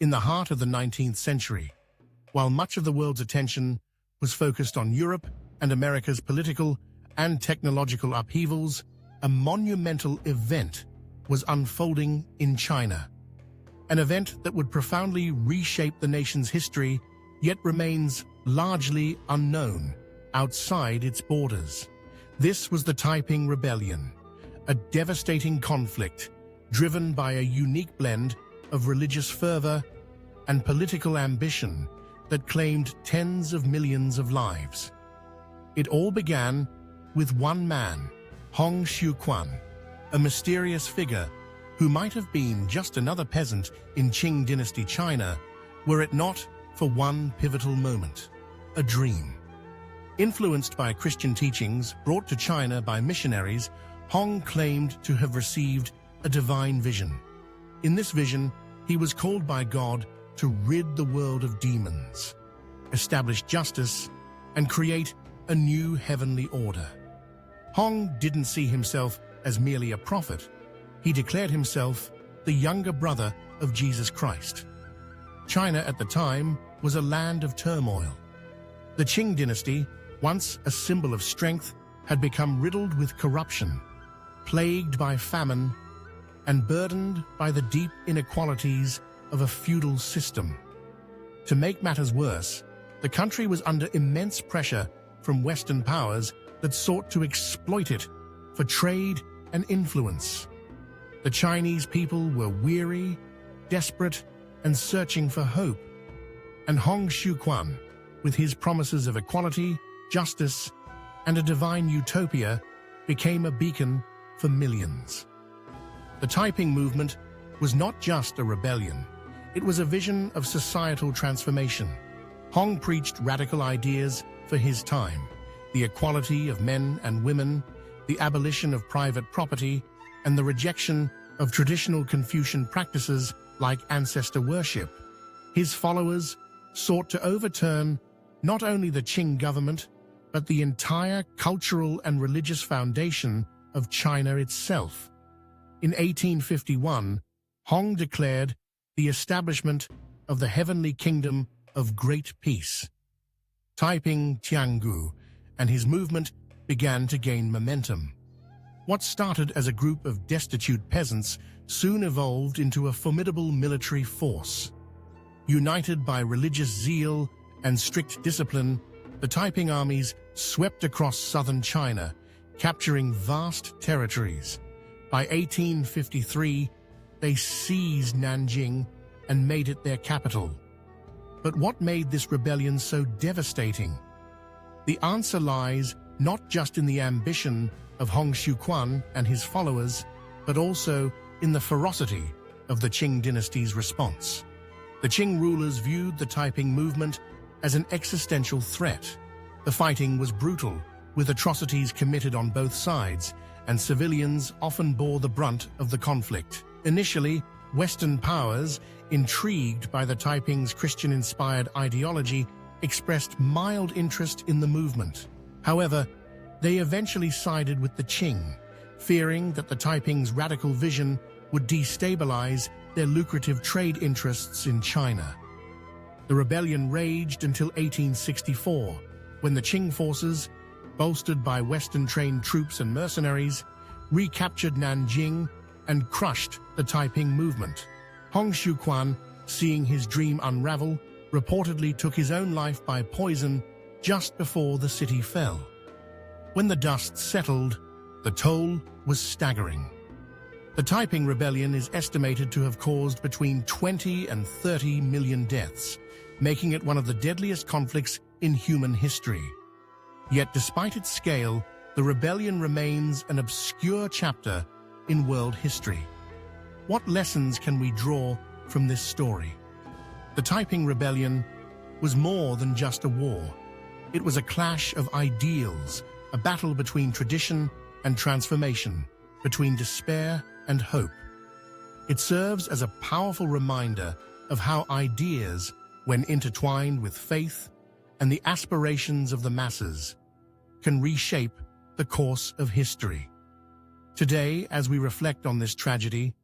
in the heart of the 19th century, while much of the world's attention was focused on Europe and America's political and technological upheavals, a monumental event was unfolding in China. An event that would profoundly reshape the nation's history, yet remains largely unknown outside its borders. This was the Taiping Rebellion, a devastating conflict driven by a unique blend of religious fervor and political ambition that claimed tens of millions of lives. It all began with one man, Hong Xiuquan, a mysterious figure who might have been just another peasant in Qing dynasty China, were it not for one pivotal moment, a dream. Influenced by Christian teachings brought to China by missionaries, Hong claimed to have received a divine vision. In this vision, he was called by God to rid the world of demons, establish justice, and create a new heavenly order. Hong didn't see himself as merely a prophet. He declared himself the younger brother of Jesus Christ. China at the time was a land of turmoil. The Qing dynasty, once a symbol of strength, had become riddled with corruption, plagued by famine, and burdened by the deep inequalities of a feudal system. To make matters worse, the country was under immense pressure from Western powers that sought to exploit it for trade and influence. The Chinese people were weary, desperate, and searching for hope. And Hong Xiuquan, with his promises of equality, justice, and a divine utopia, became a beacon for millions. The Taiping movement was not just a rebellion. It was a vision of societal transformation. Hong preached radical ideas for his time: the equality of men and women, the abolition of private property, and the rejection of traditional Confucian practices like ancestor worship. His followers sought to overturn not only the Qing government, but the entire cultural and religious foundation of China itself. In 1851, Hong declared the establishment of the heavenly kingdom of great peace. Taiping Tiangu and his movement began to gain momentum. What started as a group of destitute peasants soon evolved into a formidable military force. United by religious zeal and strict discipline, the Taiping armies swept across southern China, capturing vast territories. By 1853, they seized Nanjing and made it their capital. But what made this rebellion so devastating? The answer lies not just in the ambition of Hong Xiuquan and his followers, but also in the ferocity of the Qing dynasty's response. The Qing rulers viewed the Taiping movement as an existential threat. The fighting was brutal, with atrocities committed on both sides, and civilians often bore the brunt of the conflict. Initially, Western powers, intrigued by the Taiping's Christian-inspired ideology, expressed mild interest in the movement. However, they eventually sided with the Qing, fearing that the Taiping's radical vision would destabilize their lucrative trade interests in China. The rebellion raged until 1864, when the Qing forces, bolstered by Western-trained troops and mercenaries, recaptured Nanjing and crushed the Taiping movement. Hong Xiuquan, seeing his dream unravel, reportedly took his own life by poison just before the city fell. When the dust settled, the toll was staggering. The Taiping Rebellion is estimated to have caused between 20 and 30 million deaths, making it one of the deadliest conflicts in human history. Yet despite its scale, the rebellion remains an obscure chapter in world history. What lessons can we draw from this story? The Taiping Rebellion was more than just a war. It was a clash of ideals, a battle between tradition and transformation, between despair and hope. It serves as a powerful reminder of how ideas, when intertwined with faith and the aspirations of the masses, can reshape the course of history. Today, as we reflect on this tragedy,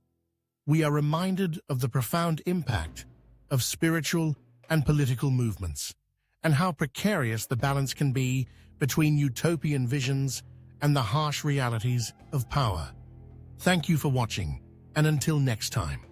we are reminded of the profound impact of spiritual and political movements, and how precarious the balance can be between utopian visions and the harsh realities of power. Thank you for watching, and until next time.